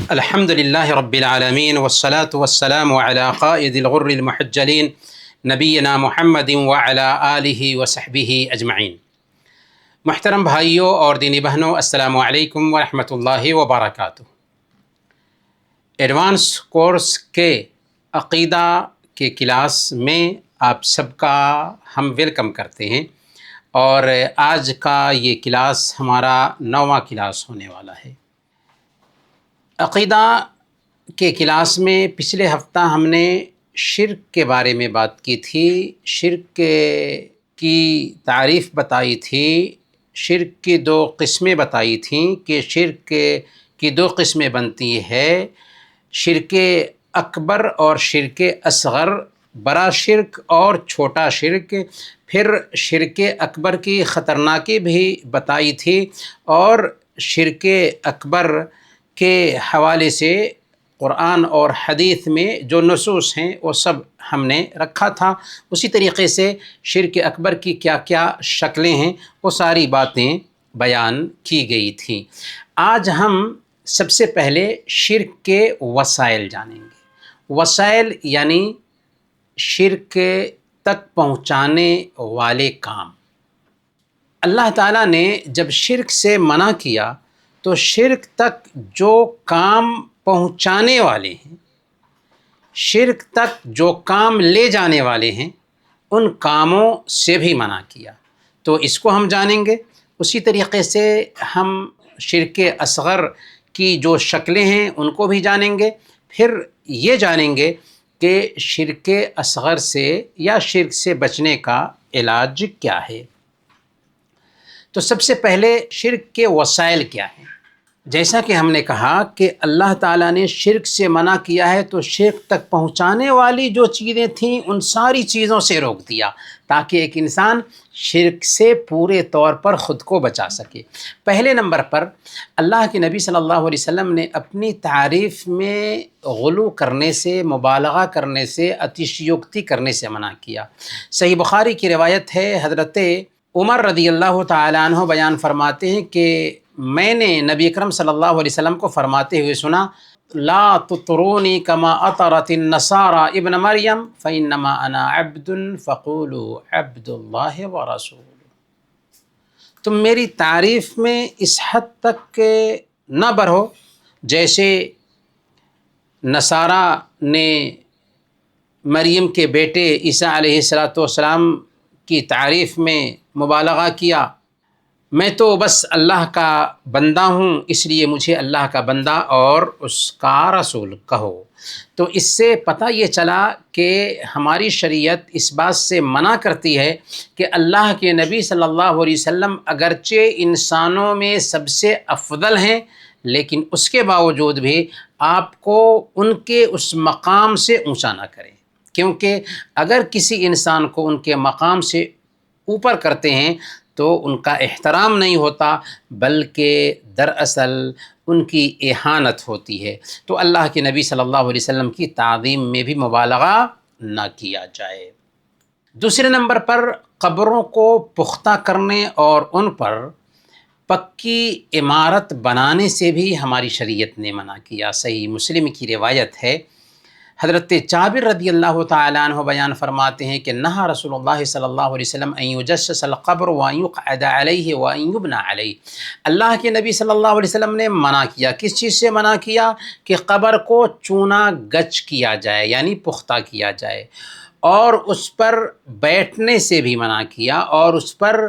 الحمد لله رب العالمين والصلاة والسلام على قائد الغر المحجلين نبينا محمد وعلى آله وصحبه اجمعین۔ محترم بھائیوں اور دینی بہنوں، السلام علیکم ورحمۃ اللہ وبرکاتہ۔ ایڈوانس کورس کے عقیدہ کے کلاس میں آپ سب کا ہم ویلکم کرتے ہیں، اور آج کا یہ کلاس ہمارا 9واں کلاس ہونے والا ہے۔ عقیدہ کے کلاس میں پچھلے ہفتہ ہم نے شرک کے بارے میں بات کی تھی، شرک کی تعریف بتائی تھی، شرک کی 2 قسمیں بتائی تھیں کہ شرک کی 2 قسمیں بنتی ہے، شرک اکبر اور شرک اصغر، بڑا شرک اور چھوٹا شرک۔ پھر شرک اکبر کی خطرناکی بھی بتائی تھی، اور شرک اکبر کے حوالے سے قرآن اور حدیث میں جو نصوص ہیں وہ سب ہم نے رکھا تھا۔ اسی طریقے سے شرک اکبر کی کیا کیا شکلیں ہیں وہ ساری باتیں بیان کی گئی تھیں۔ آج ہم سب سے پہلے شرک کے وسائل جانیں گے۔ وسائل یعنی شرک تک پہنچانے والے کام۔ اللہ تعالیٰ نے جب شرک سے منع کیا تو شرک تک جو کام پہنچانے والے ہیں، شرک تک جو کام لے جانے والے ہیں، ان کاموں سے بھی منع کیا، تو اس کو ہم جانیں گے۔ اسی طریقے سے ہم شرک اصغر کی جو شکلیں ہیں ان کو بھی جانیں گے۔ پھر یہ جانیں گے کہ شرک اصغر سے یا شرک سے بچنے کا علاج کیا ہے۔ تو سب سے پہلے شرک کے وسائل کیا ہیں؟ جیسا کہ ہم نے کہا کہ اللہ تعالیٰ نے شرک سے منع کیا ہے تو شرک تک پہنچانے والی جو چیزیں تھیں ان ساری چیزوں سے روک دیا، تاکہ ایک انسان شرک سے پورے طور پر خود کو بچا سکے۔ پہلے نمبر پر اللہ کے نبی صلی اللہ علیہ وسلم نے اپنی تعریف میں غلو کرنے سے، مبالغہ کرنے سے، اتشیوکتی کرنے سے منع کیا۔ صحیح بخاری کی روایت ہے، حضرت عمر رضی اللہ تعالیٰ عنہ بیان فرماتے ہیں کہ میں نے نبی اکرم صلی اللہ علیہ وسلم کو فرماتے ہوئے سنا، لا تطرونی کما اطرت النصارى ابن مریم فانما انا عبد فقولوا عبد اللہ ورسولہ۔ تم میری تعریف میں اس حد تک نہ بڑھو جیسے نصارہ نے مریم کے بیٹے عیسیٰ علیہ السلام کی تعریف میں مبالغہ کیا۔ میں تو بس اللہ کا بندہ ہوں، اس لیے مجھے اللہ کا بندہ اور اس کا رسول کہو۔ تو اس سے پتہ یہ چلا کہ ہماری شریعت اس بات سے منع کرتی ہے کہ اللہ کے نبی صلی اللہ علیہ وسلم اگرچہ انسانوں میں سب سے افضل ہیں، لیکن اس کے باوجود بھی آپ کو ان کے اس مقام سے اونچا نہ کریں، کیونکہ اگر کسی انسان کو ان کے مقام سے اوپر کرتے ہیں تو ان کا احترام نہیں ہوتا، بلکہ دراصل ان کی اہانت ہوتی ہے۔ تو اللہ کے نبی صلی اللہ علیہ وسلم کی تعظیم میں بھی مبالغہ نہ کیا جائے۔ دوسرے نمبر پر قبروں کو پختہ کرنے اور ان پر پکی عمارت بنانے سے بھی ہماری شریعت نے منع کیا۔ صحیح مسلم کی روایت ہے، حضرت جابر رضی اللہ تعالیٰ عنہ بیان فرماتے ہیں کہ نہا رسول اللہ صلی اللہ علیہ وسلم ان یجسس القبر وان یقعد علیہ وان یبنى علیہ۔ اللہ کے نبی صلی اللہ علیہ وسلم نے منع کیا، کس چیز سے منع کیا؟ کہ قبر کو چونا گچ کیا جائے، یعنی پختہ کیا جائے، اور اس پر بیٹھنے سے بھی منع کیا، اور اس پر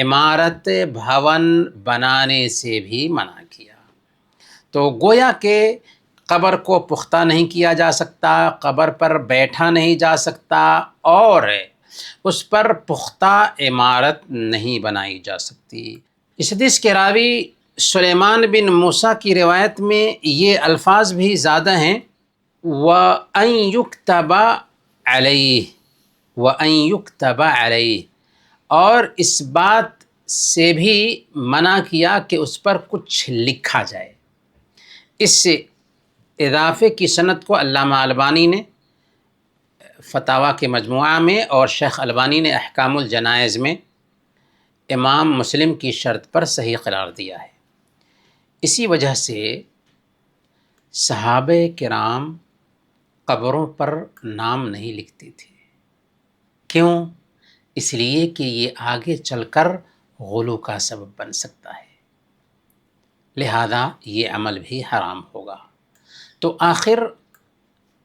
عمارت بھون بنانے سے بھی منع کیا۔ تو گویا کہ قبر کو پختہ نہیں کیا جا سکتا، قبر پر بیٹھا نہیں جا سکتا، اور اس پر پختہ عمارت نہیں بنائی جا سکتی۔ اس حدیث کے راوی سلیمان بن موسیٰ کی روایت میں یہ الفاظ بھی زیادہ ہیں، وَأَن يُكْتَبَ عَلَيْهِ وَأَن يُكْتَبَ عَلَيْهِ، اور اس بات سے بھی منع کیا کہ اس پر کچھ لکھا جائے۔ اس سے اضافے کی سند کو علامہ البانی نے فتاویٰ کے مجموعہ میں اور شیخ البانی نے احکام الجنائز میں امام مسلم کی شرط پر صحیح قرار دیا ہے۔ اسی وجہ سے صحابہ کرام قبروں پر نام نہیں لکھتے تھے. کیوں؟ اس لیے کہ یہ آگے چل کر غلو کا سبب بن سکتا ہے، لہذا یہ عمل بھی حرام ہوگا. تو آخر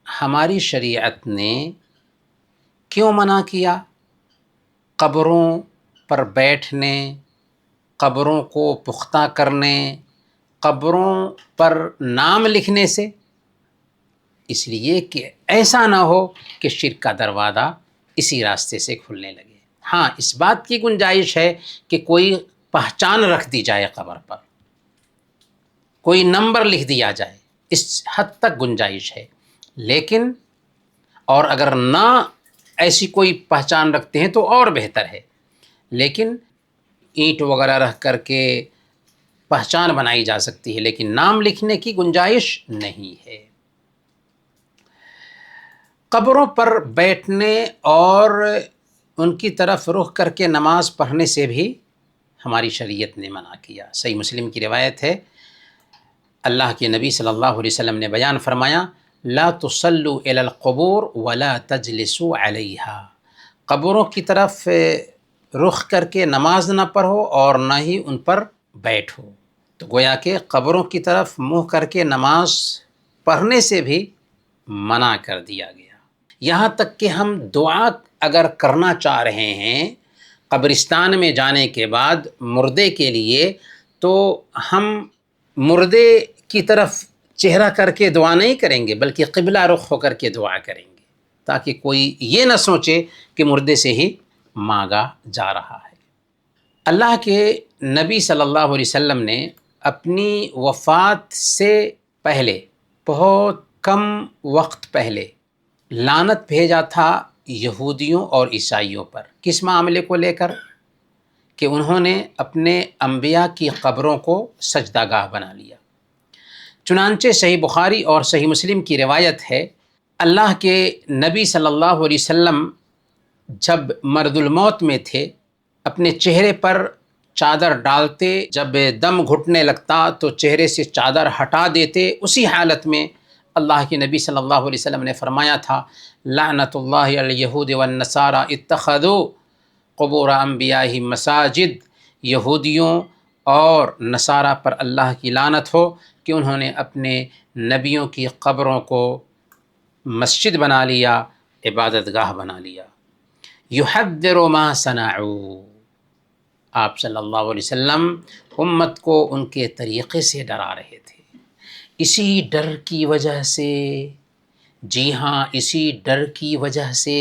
ہماری شریعت نے کیوں منع کیا؟ قبروں پر بیٹھنے، قبروں کو پختہ کرنے، قبروں پر نام لکھنے سے. اس لیے کہ ایسا نہ ہو کہ شرک کا دروازہ اسی راستے سے کھلنے لگے. ہاں، اس بات کی گنجائش ہے کہ کوئی پہچان رکھ دی جائے، قبر پر کوئی نمبر لکھ دیا جائے، اس حد تک گنجائش ہے. لیکن اور اگر نہ ایسی کوئی پہچان رکھتے ہیں تو اور بہتر ہے، لیکن اینٹ وغیرہ رکھ کر کے پہچان بنائی جا سکتی ہے، لیکن نام لکھنے کی گنجائش نہیں ہے. قبروں پر بیٹھنے اور ان کی طرف رخ کر کے نماز پڑھنے سے بھی ہماری شریعت نے منع کیا. صحیح مسلم کی روایت ہے، اللہ کے نبی صلی اللہ علیہ وسلم نے بیان فرمایا، لا تصلوا الی القبور ولا تجلسوا علیہا. قبروں کی طرف رخ کر کے نماز نہ پڑھو اور نہ ہی ان پر بیٹھو. تو گویا کہ قبروں کی طرف منہ کر کے نماز پڑھنے سے بھی منع کر دیا گیا. یہاں تک کہ ہم دعا اگر کرنا چاہ رہے ہیں قبرستان میں جانے کے بعد مردے کے لیے، تو ہم مردے کی طرف چہرہ کر کے دعا نہیں کریں گے، بلکہ قبلہ رخ ہو کر کے دعا کریں گے، تاکہ کوئی یہ نہ سوچے کہ مردے سے ہی مانگا جا رہا ہے. اللہ کے نبی صلی اللہ علیہ وسلم نے اپنی وفات سے پہلے، بہت کم وقت پہلے، لعنت بھیجا تھا یہودیوں اور عیسائیوں پر. کس معاملے کو لے کر؟ کہ انہوں نے اپنے انبیاء کی قبروں کو سجدہ گاہ بنا لیا. چنانچہ صحیح بخاری اور صحیح مسلم کی روایت ہے، اللہ کے نبی صلی اللہ علیہ وسلم جب مرد الموت میں تھے، اپنے چہرے پر چادر ڈالتے، جب دم گھٹنے لگتا تو چہرے سے چادر ہٹا دیتے. اسی حالت میں اللہ کے نبی صلی اللہ علیہ وسلم نے فرمایا تھا، لعنت اللہ علی الیہود والنصاری اتخذوا قبور انبیائہم مساجد. یہودیوں اور نصارہ پر اللہ کی لعنت ہو کہ انہوں نے اپنے نبیوں کی قبروں کو مسجد بنا لیا، عبادت گاہ بنا لیا. یحذر ما صنعوا. آپ صلی اللہ علیہ وسلم امت کو ان کے طریقے سے ڈرا رہے تھے. اسی ڈر کی وجہ سے، جی ہاں، اسی ڈر کی وجہ سے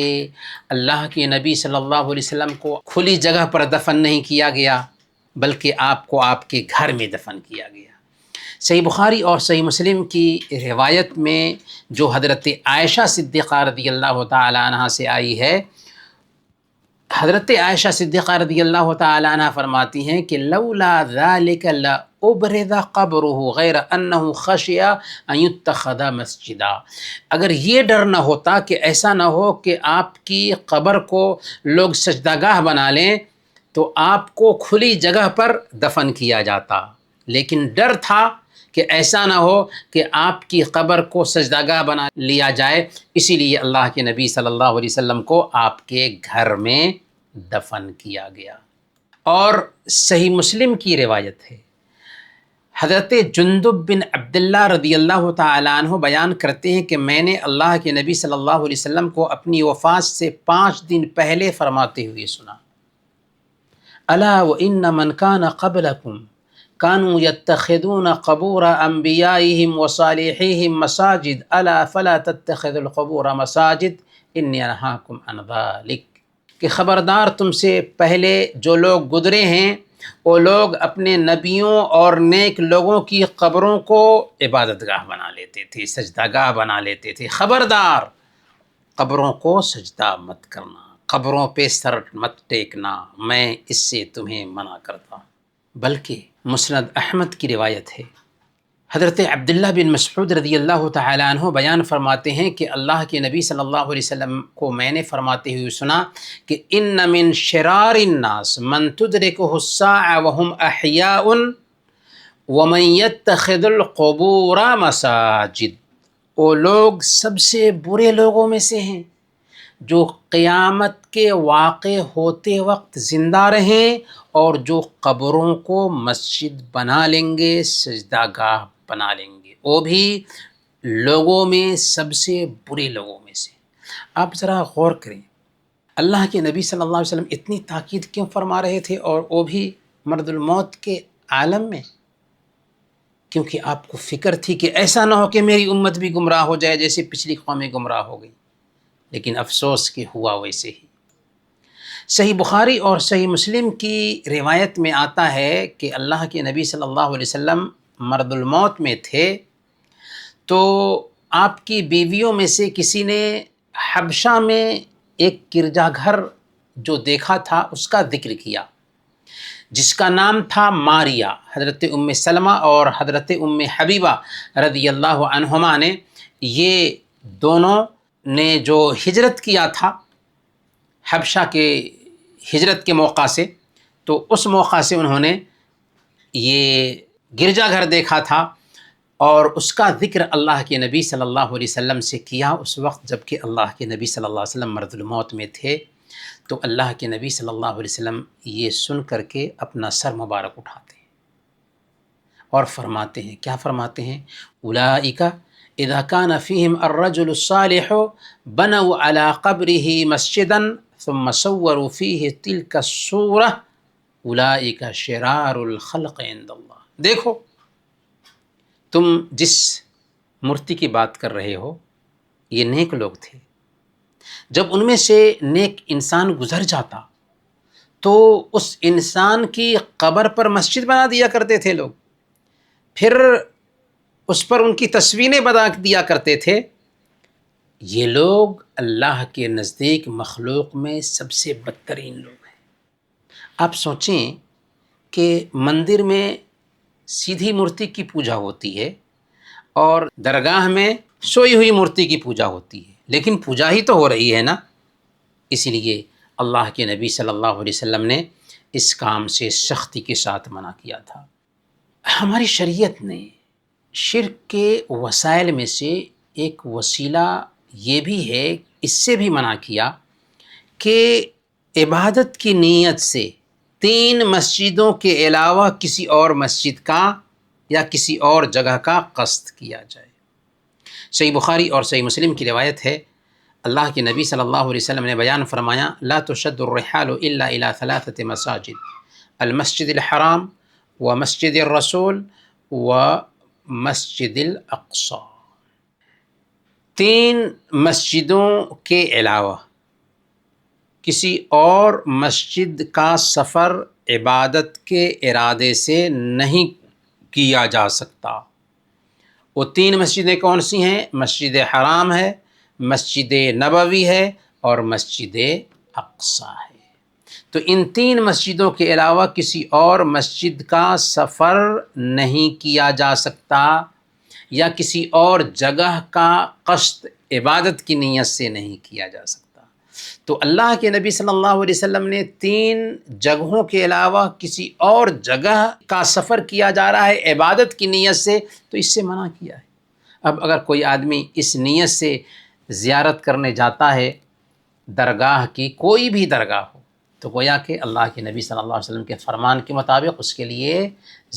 اللہ کے نبی صلی اللہ علیہ وسلم کو کھلی جگہ پر دفن نہیں کیا گیا، بلکہ آپ کو آپ کے گھر میں دفن کیا گیا. صحیح بخاری اور صحیح مسلم کی روایت میں جو حضرت عائشہ صدیقہ رضی اللہ تعالی عنہ سے آئی ہے، حضرت عائشہ صدیقہ رضی اللہ تعالی عنہ فرماتی ہیں کہ لولا ذلک لأبرز قبره غیر انہ خشی ان یتخذ مسجدا. اگر یہ ڈر نہ ہوتا، کہ ایسا نہ ہو کہ آپ کی قبر کو لوگ سجدہ گاہ بنا لیں، تو آپ کو کھلی جگہ پر دفن کیا جاتا. لیکن ڈر تھا کہ ایسا نہ ہو کہ آپ کی قبر کو سجدہ گاہ بنا لیا جائے، اسی لیے اللہ کے نبی صلی اللہ علیہ وسلم کو آپ کے گھر میں دفن کیا گیا. اور صحیح مسلم کی روایت ہے، حضرت جندب بن عبداللہ رضی اللہ تعالیٰ عنہ بیان کرتے ہیں کہ میں نے اللہ کے نبی صلی اللہ علیہ وسلم کو اپنی وفات سے 5 دن پہلے فرماتے ہوئے سنا، الا وان من کان قبلکم كانوا يتخذون قبور انبیائهم وصالحیهم مساجد الا فلا تتخذوا القبور مساجد انی انہاکم عن ذلک. کہ خبردار، تم سے پہلے جو لوگ گزرے ہیں وہ لوگ اپنے نبیوں اور نیک لوگوں کی قبروں کو عبادت گاہ بنا لیتے تھے، سجدہ گاہ بنا لیتے تھے. خبردار، قبروں کو سجدہ مت کرنا، قبروں پہ سر مت ٹیکنا، میں اس سے تمہیں منع کرتا ہوں. بلکہ مسند احمد کی روایت ہے، حضرت عبداللہ بن مسعود رضی اللہ تعالیٰ عنہ بیان فرماتے ہیں کہ اللہ کے نبی صلی اللہ علیہ وسلم کو میں نے فرماتے ہوئے سنا کہ ان من شرار الناس من تدرکہ الساعة وهم احیاء وَمَن يَتَّخِذُ الْقُبُورَ مَسَاجِد، وہ لوگ سب سے برے لوگوں میں سے ہیں جو قیامت کے واقع ہوتے وقت زندہ رہیں اور جو قبروں کو مسجد بنا لیں گے، سجدہ گاہ بنا لیں گے، وہ بھی لوگوں میں سب سے برے لوگوں میں سے۔ آپ ذرا غور کریں، اللہ کے نبی صلی اللہ علیہ وسلم اتنی تاکید کیوں فرما رہے تھے، اور وہ بھی مرد الموت کے عالم میں؟ کیونکہ آپ کو فکر تھی کہ ایسا نہ ہو کہ میری امت بھی گمراہ ہو جائے جیسے پچھلی قومیں گمراہ ہو گئی، لیکن افسوس کہ ہوا ویسے ہی۔ صحیح بخاری اور صحیح مسلم کی روایت میں آتا ہے کہ اللہ کے نبی صلی اللہ علیہ وسلم مرد الموت میں تھے، تو آپ کی بیویوں میں سے کسی نے حبشہ میں ایک گرجا گھر جو دیکھا تھا اس کا ذکر کیا، جس کا نام تھا ماریہ۔ حضرت ام سلمہ اور حضرت ام حبیبہ رضی اللہ عنہما نے، یہ دونوں نے جو ہجرت کیا تھا حبشہ کے ہجرت کے موقع سے، تو اس موقع سے انہوں نے یہ گرجا گھر دیکھا تھا، اور اس کا ذکر اللہ کے نبی صلی اللہ علیہ وسلم سے کیا اس وقت جب کہ اللہ کے نبی صلی اللہ علیہ وسلم مرض الموت میں تھے۔ تو اللہ کے نبی صلی اللہ علیہ وسلم یہ سن کر کے اپنا سر مبارک اٹھاتے ہیں اور فرماتے ہیں، کیا فرماتے ہیں؟ اولئک اذا کان فیہم الرجل الصالح بنوا علی قبرہ مسجدا ثم صوروا فیہ تلک الصورہ اولئک شرار الخلق عند اللہ۔ دیکھو، تم جس مورتی کی بات کر رہے ہو یہ نیک لوگ تھے، جب ان میں سے نیک انسان گزر جاتا تو اس انسان کی قبر پر مسجد بنا دیا کرتے تھے لوگ، پھر اس پر ان کی تصویریں بنا دیا کرتے تھے۔ یہ لوگ اللہ کے نزدیک مخلوق میں سب سے بدترین لوگ ہیں۔ آپ سوچیں کہ مندر میں سیدھی مورتی کی پوجا ہوتی ہے اور درگاہ میں سوئی ہوئی مورتی کی پوجا ہوتی ہے، لیکن پوجا ہی تو ہو رہی ہے نا۔ اسی لیے اللہ کے نبی صلی اللہ علیہ وسلم نے اس کام سے سختی کے ساتھ منع کیا تھا۔ ہماری شریعت نے شرک کے وسائل میں سے ایک وسیلہ یہ بھی ہے، اس سے بھی منع کیا کہ عبادت کی نیت سے 3 مسجدوں کے علاوہ کسی اور مسجد کا یا کسی اور جگہ کا قصد کیا جائے۔ صحیح بخاری اور صحیح مسلم کی روایت ہے، اللہ کے نبی صلی اللہ علیہ وسلم نے بیان فرمایا، لا تشد الرحال الا الى 3 مساجد، المسجد الحرام ومسجد الرسول ومسجد الاقصی۔ 3 مسجدوں کے علاوہ کسی اور مسجد کا سفر عبادت کے ارادے سے نہیں کیا جا سکتا۔ وہ 3 مسجدیں کون سی ہیں؟ مسجد حرام ہے، مسجد نبوی ہے اور مسجد اقصی ہے۔ تو ان 3 مسجدوں کے علاوہ کسی اور مسجد کا سفر نہیں کیا جا سکتا، یا کسی اور جگہ کا قصد عبادت کی نیت سے نہیں کیا جا سکتا۔ تو اللہ کے نبی صلی اللہ علیہ وسلم نے 3 جگہوں کے علاوہ کسی اور جگہ کا سفر کیا جا رہا ہے عبادت کی نیت سے، تو اس سے منع کیا ہے۔ اب اگر کوئی آدمی اس نیت سے زیارت کرنے جاتا ہے درگاہ کی، کوئی بھی درگاہ ہو، تو گویا کہ اللہ کے نبی صلی اللہ علیہ وسلم کے فرمان کے مطابق اس کے لیے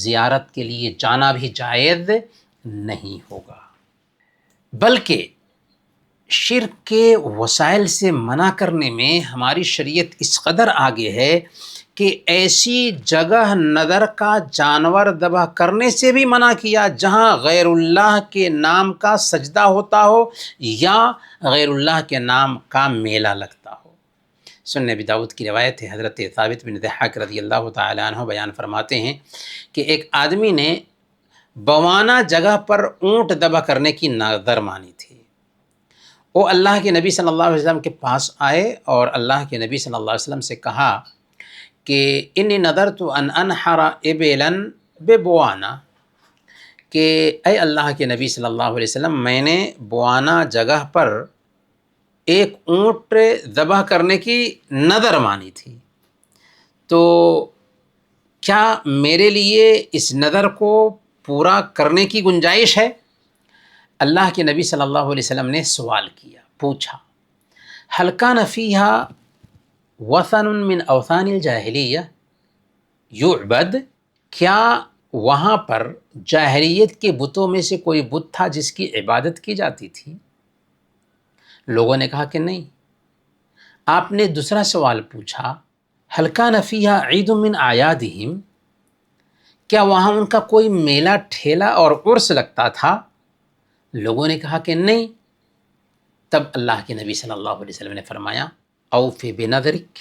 زیارت کے لیے جانا بھی جائز نہیں ہوگا۔ بلکہ شرک کے وسائل سے منع کرنے میں ہماری شریعت اس قدر آگے ہے کہ ایسی جگہ نظر کا جانور ذبح کرنے سے بھی منع کیا جہاں غیر اللہ کے نام کا سجدہ ہوتا ہو یا غیر اللہ کے نام کا میلہ لگتا ہو۔ سنن ابی داؤد کی روایت ہے، حضرت ثابت بن ضحاک رضی اللہ تعالی عنہ بیان فرماتے ہیں کہ ایک آدمی نے بوانہ جگہ پر اونٹ ذبح کرنے کی نظر مانی تھی۔ وہ اللہ کے نبی صلی اللہ علیہ وسلم کے پاس آئے اور اللہ کے نبی صلی اللہ علیہ وسلم سے کہا کہ انی نذرت ان انحر ابلا ببوانا، کہ اے اللہ کے نبی صلی اللہ علیہ وسلم، میں نے بوانا جگہ پر ایک اونٹ ذبح کرنے کی نظر مانی تھی، تو کیا میرے لیے اس نظر کو پورا کرنے کی گنجائش ہے؟ اللہ کے نبی صلی اللہ علیہ وسلم نے سوال کیا، پوچھا، هل كان فيها وثن من اوثان الجاہلیہ یعبد، کیا وہاں پر جاہلیت کے بتوں میں سے کوئی بت تھا جس کی عبادت کی جاتی تھی؟ لوگوں نے کہا کہ نہیں۔ آپ نے دوسرا سوال پوچھا، هل كان فيها عید من اعیادهم، کیا وہاں ان کا کوئی میلہ ٹھیلا اور عرس لگتا تھا؟ لوگوں نے کہا کہ نہیں۔ تب اللہ کے نبی صلی اللہ علیہ وسلم نے فرمایا، اوفِ بنذرک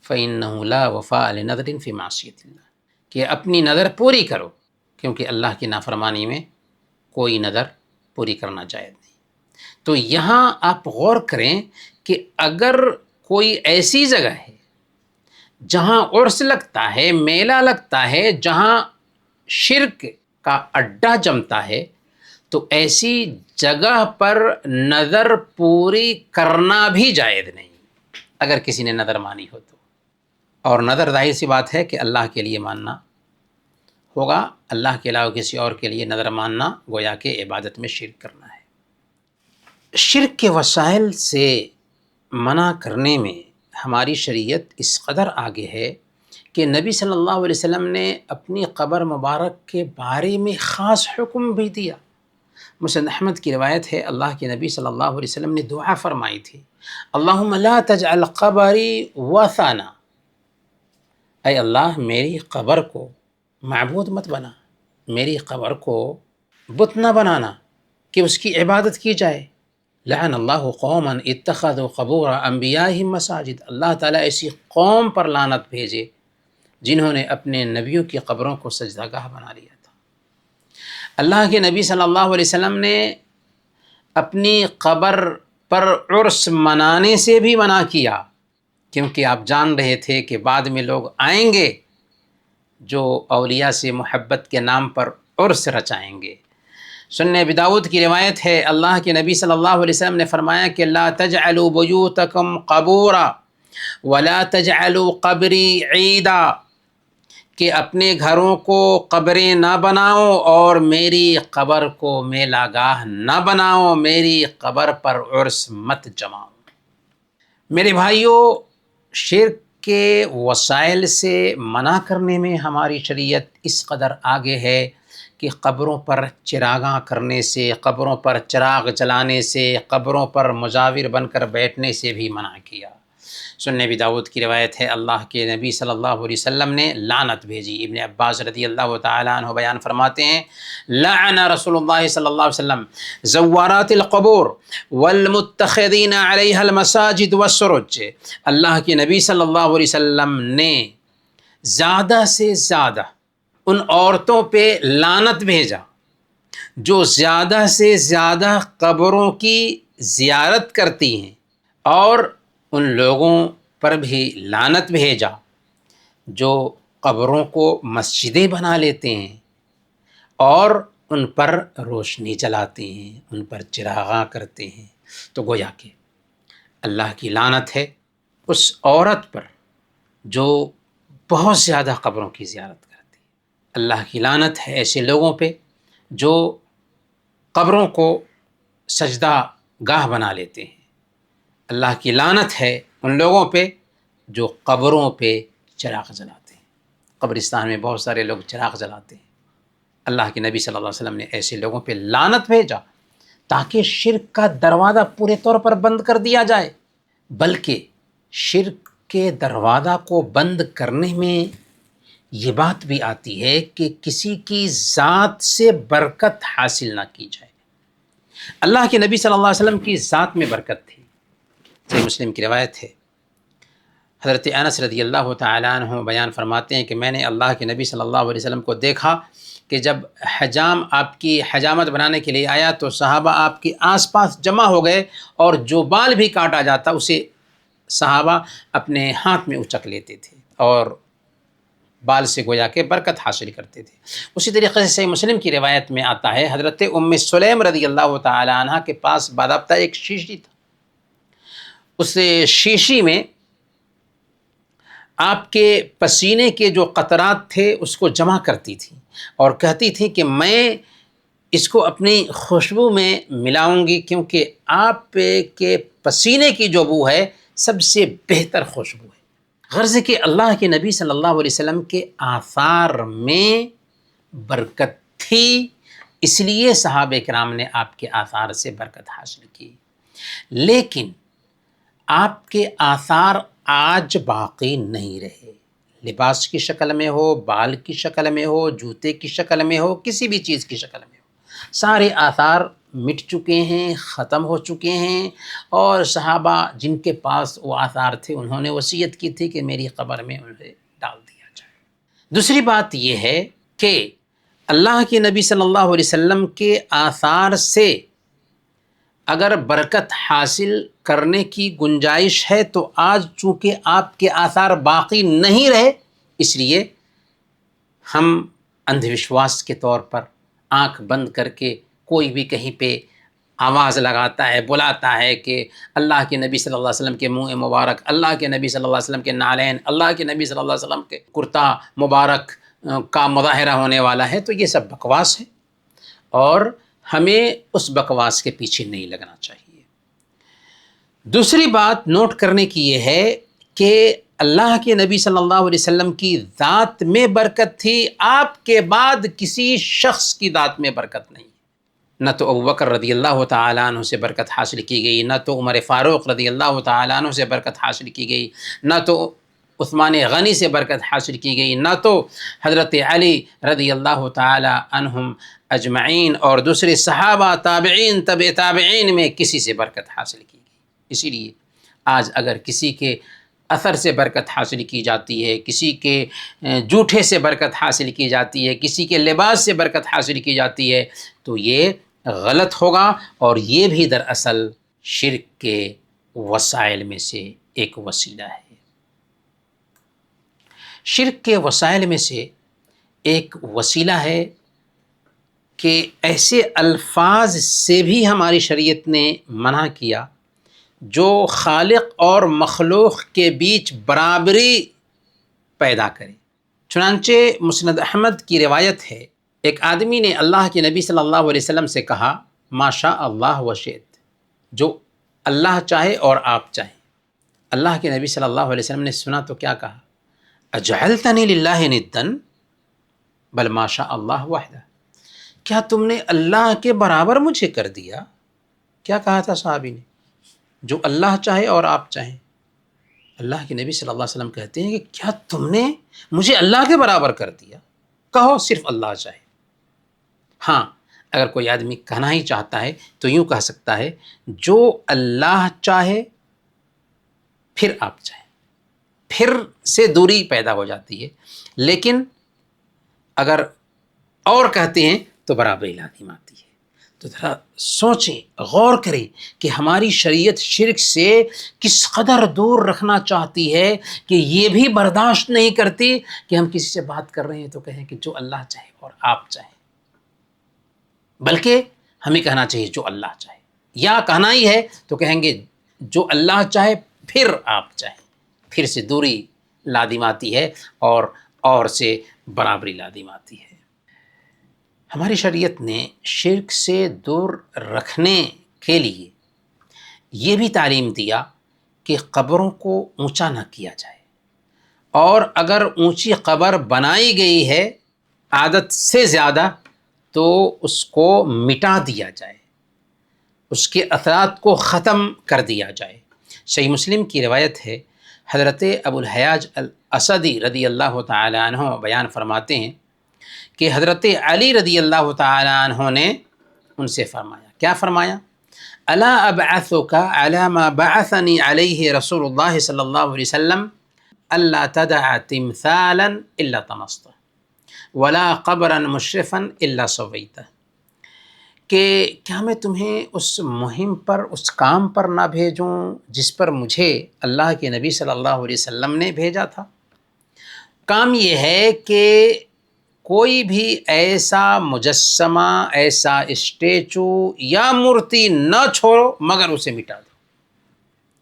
فإنہ لا وفاء لنذر فی معصیۃ اللہ، کہ اپنی نظر پوری کرو، کیونکہ اللہ کی نافرمانی میں کوئی نظر پوری کرنا جائز نہیں۔ تو یہاں آپ غور کریں کہ اگر کوئی ایسی جگہ ہے جہاں عرس لگتا ہے، میلہ لگتا ہے، جہاں شرک کا اڈا جمتا ہے، تو ایسی جگہ پر نظر پوری کرنا بھی جائز نہیں، اگر کسی نے نظر مانی ہو تو۔ اور نظر ظاہر سی بات ہے کہ اللہ کے لیے ماننا ہوگا، اللہ کے علاوہ کسی اور کے لیے نظر ماننا گویا کہ عبادت میں شرک کرنا ہے۔ شرک کے وسائل سے منع کرنے میں ہماری شریعت اس قدر آگے ہے کہ نبی صلی اللہ علیہ وسلم نے اپنی قبر مبارک کے بارے میں خاص حکم بھی دیا۔ مسند احمد کی روایت ہے، اللہ کے نبی صلی اللہ علیہ وسلم نے دعا فرمائی تھی، اللہم لا تجعل قبری وثنا، اے اللہ میری قبر کو معبود مت بنا، میری قبر کو بت نہ بنانا کہ اس کی عبادت کی جائے۔ لعن اللہ قوما اتخذوا قبور انبیائہم مساجد، اللہ تعالیٰ ایسی قوم پر لعنت بھیجے جنہوں نے اپنے نبیوں کی قبروں کو سجدہ گاہ بنا لیا تھا۔ اللہ کے نبی صلی اللہ علیہ وسلم نے اپنی قبر پر عرس منانے سے بھی منع کیا، کیونکہ آپ جان رہے تھے کہ بعد میں لوگ آئیں گے جو اولیاء سے محبت کے نام پر عرس رچائیں گے۔ سنن ابی داؤد کی روایت ہے، اللہ کے نبی صلی اللہ علیہ وسلم نے فرمایا کہ لا تجعلوا بیوتکم قبورا ولا تجعلوا قبری عیدا، کہ اپنے گھروں کو قبریں نہ بناؤ اور میری قبر کو میلہ گاہ نہ بناؤ، میری قبر پر عرس مت جماؤ۔ میرے بھائیوں، شرک کے وسائل سے منع کرنے میں ہماری شریعت اس قدر آگے ہے کہ قبروں پر چراغاں کرنے سے، قبروں پر چراغ جلانے سے، قبروں پر مجاور بن کر بیٹھنے سے بھی منع کیا۔ سنن ابی داؤد کی روایت ہے، اللہ کے نبی صلی اللہ علیہ وسلم نے لعنت بھیجی۔ ابن عباس رضی اللہ تعالیٰ عنہ بیان فرماتے ہیں، لعن رسول اللہ صلی اللہ علیہ وسلم زوارات القبور والمتخذین علیہا المساجد والسرج، اللہ کے نبی صلی اللہ علیہ وسلم نے زیادہ سے زیادہ ان عورتوں پہ لعنت بھیجا جو زیادہ سے زیادہ قبروں کی زیارت کرتی ہیں، اور ان لوگوں پر بھی لعنت بھیجا جو قبروں کو مسجدیں بنا لیتے ہیں اور ان پر روشنی جلاتے ہیں، ان پر چراغاں کرتے ہیں۔ تو گویا کہ اللہ کی لعنت ہے اس عورت پر جو بہت زیادہ قبروں کی زیارت کرتی ہے۔ اللہ کی لعنت ہے ایسے لوگوں پہ جو قبروں کو سجدہ گاہ بنا لیتے ہیں۔ اللہ کی لعنت ہے ان لوگوں پہ جو قبروں پہ چراغ جلاتے ہیں۔ قبرستان میں بہت سارے لوگ چراغ جلاتے ہیں۔ اللہ کے نبی صلی اللہ علیہ وسلم نے ایسے لوگوں پہ لعنت بھیجا تاکہ شرک کا دروازہ پورے طور پر بند کر دیا جائے، بلکہ شرک کے دروازہ کو بند کرنے میں یہ بات بھی آتی ہے کہ کسی کی ذات سے برکت حاصل نہ کی جائے۔ اللہ کے نبی صلی اللہ علیہ وسلم کی ذات میں برکت تھی۔ صحیح مسلم کی روایت ہے، حضرت انس رضی اللہ تعالیٰ عنہ بیان فرماتے ہیں کہ میں نے اللہ کے نبی صلی اللہ علیہ وسلم کو دیکھا کہ جب حجام آپ کی حجامت بنانے کے لیے آیا تو صحابہ آپ کے آس پاس جمع ہو گئے، اور جو بال بھی کاٹا جاتا اسے صحابہ اپنے ہاتھ میں اچک لیتے تھے اور بال سے گویا کہ برکت حاصل کرتے تھے۔ اسی طریقے سے صحیح مسلم کی روایت میں آتا ہے، حضرت ام سلیم رضی اللہ تعالیٰ عنہ کے پاس باضابطہ ایک شیشی تھا، اس شیشی میں آپ کے پسینے کے جو قطرات تھے اس کو جمع کرتی تھیں اور کہتی تھیں کہ میں اس کو اپنی خوشبو میں ملاؤں گی، کیونکہ آپ کے پسینے کی جو بو ہے سب سے بہتر خوشبو ہے۔ غرض کہ اللہ کے نبی صلی اللہ علیہ وسلم کے آثار میں برکت تھی، اس لیے صحابہ کرام نے آپ کے آثار سے برکت حاصل کی۔ لیکن آپ کے آثار آج باقی نہیں رہے، لباس کی شکل میں ہو، بال کی شکل میں ہو، جوتے کی شکل میں ہو، کسی بھی چیز کی شکل میں ہو، سارے آثار مٹ چکے ہیں، ختم ہو چکے ہیں۔ اور صحابہ جن کے پاس وہ آثار تھے انہوں نے وصیت کی تھی کہ میری قبر میں انہیں ڈال دیا جائے۔ دوسری بات یہ ہے کہ اللہ کے نبی صلی اللہ علیہ وسلم کے آثار سے اگر برکت حاصل کرنے کی گنجائش ہے تو آج چونکہ آپ کے آثار باقی نہیں رہے، اس لیے ہم اندھ وشواس کے طور پر آنکھ بند کر کے کوئی بھی کہیں پہ آواز لگاتا ہے، بلاتا ہے کہ اللہ کے نبی صلی اللہ علیہ وسلم کے منہ مبارک، اللہ کے نبی صلی اللہ علیہ وسلم کے نالین، اللہ کے نبی صلی اللہ علیہ وسلم کے کرتا مبارک کا مظاہرہ ہونے والا ہے، تو یہ سب بکواس ہے اور ہمیں اس بکواس کے پیچھے نہیں لگنا چاہیے۔ دوسری بات نوٹ کرنے کی یہ ہے کہ اللہ کے نبی صلی اللہ علیہ وسلم کی ذات میں برکت تھی، آپ کے بعد کسی شخص کی ذات میں برکت نہیں۔ نہ تو ابوبکر رضی اللہ تعالیٰ عنہ سے برکت حاصل کی گئی، نہ تو عمر فاروق رضی اللہ تعالیٰ عنہ سے برکت حاصل کی گئی، نہ تو عثمان غنی سے برکت حاصل کی گئی، نہ تو حضرت علی رضی اللہ تعالیٰ عنہم اجمعین اور دوسرے صحابہ، تابعین، تبع تابعین میں کسی سے برکت حاصل کی گئی۔ اسی لیے آج اگر کسی کے اثر سے برکت حاصل کی جاتی ہے، کسی کے جوٹے سے برکت حاصل کی جاتی ہے، کسی کے لباس سے برکت حاصل کی جاتی ہے، تو یہ غلط ہوگا، اور یہ بھی دراصل شرک کے وسائل میں سے ایک وسیلہ ہے۔ شرک کے وسائل میں سے ایک وسیلہ ہے کہ ایسے الفاظ سے بھی ہماری شریعت نے منع کیا جو خالق اور مخلوق کے بیچ برابری پیدا کرے۔ چنانچہ مسند احمد کی روایت ہے، ایک آدمی نے اللہ کے نبی صلی اللہ علیہ وسلم سے کہا، ما شاء اللہ و شئت، جو اللہ چاہے اور آپ چاہیں۔ اللہ کے نبی صلی اللہ علیہ وسلم نے سنا تو کیا کہا، اجعلتنی للہ ندن بل ما شاء اللہ وحدہ، کیا تم نے اللہ کے برابر مجھے کر دیا؟ کیا کہا تھا صحابی نے؟ جو اللہ چاہے اور آپ چاہیں۔ اللہ کے نبی صلی اللہ علیہ وسلم کہتے ہیں کہ کیا تم نے مجھے اللہ کے برابر کر دیا؟ کہو صرف اللہ چاہے۔ ہاں، اگر کوئی آدمی کہنا ہی چاہتا ہے تو یوں کہہ سکتا ہے، جو اللہ چاہے پھر آپ چاہیں، پھر سے دوری پیدا ہو جاتی ہے۔ لیکن اگر اور کہتے ہیں تو برابری لازم آتی ہے۔ تو ذرا سوچیں، غور کریں کہ ہماری شریعت شرک سے کس قدر دور رکھنا چاہتی ہے کہ یہ بھی برداشت نہیں کرتی کہ ہم کسی سے بات کر رہے ہیں تو کہیں کہ جو اللہ چاہے اور آپ چاہیں، بلکہ ہمیں کہنا چاہیے جو اللہ چاہے، یا کہنا ہی ہے تو کہیں گے جو اللہ چاہے پھر آپ چاہیں۔ پھر سے دوری لازم آتی ہے اور سے برابری لازم آتی ہے۔ ہماری شریعت نے شرک سے دور رکھنے کے لیے یہ بھی تعلیم دیا کہ قبروں کو اونچا نہ کیا جائے، اور اگر اونچی قبر بنائی گئی ہے عادت سے زیادہ تو اس کو مٹا دیا جائے، اس کے اثرات کو ختم کر دیا جائے۔ صحیح مسلم کی روایت ہے، حضرت ابو الحیاج الاسدی رضی اللہ تعالی عنہ بیان فرماتے ہیں کہ حضرت علی رضی اللہ تعالی عنہ نے ان سے فرمایا، کیا فرمایا، الا ابعثک علی ما بعثنی علیہ رسول اللہ صلی اللہ علیہ وسلم الا تدع تمثالا الا طمسته ولا قبرا مشرفا الا سویتہ، کہ کیا میں تمہیں اس مہم پر، اس کام پر نہ بھیجوں جس پر مجھے اللہ کے نبی صلی اللہ علیہ وسلم نے بھیجا تھا؟ کام یہ ہے کہ کوئی بھی ایسا مجسمہ، ایسا اسٹیچو یا مورتی نہ چھوڑو مگر اسے مٹا دو،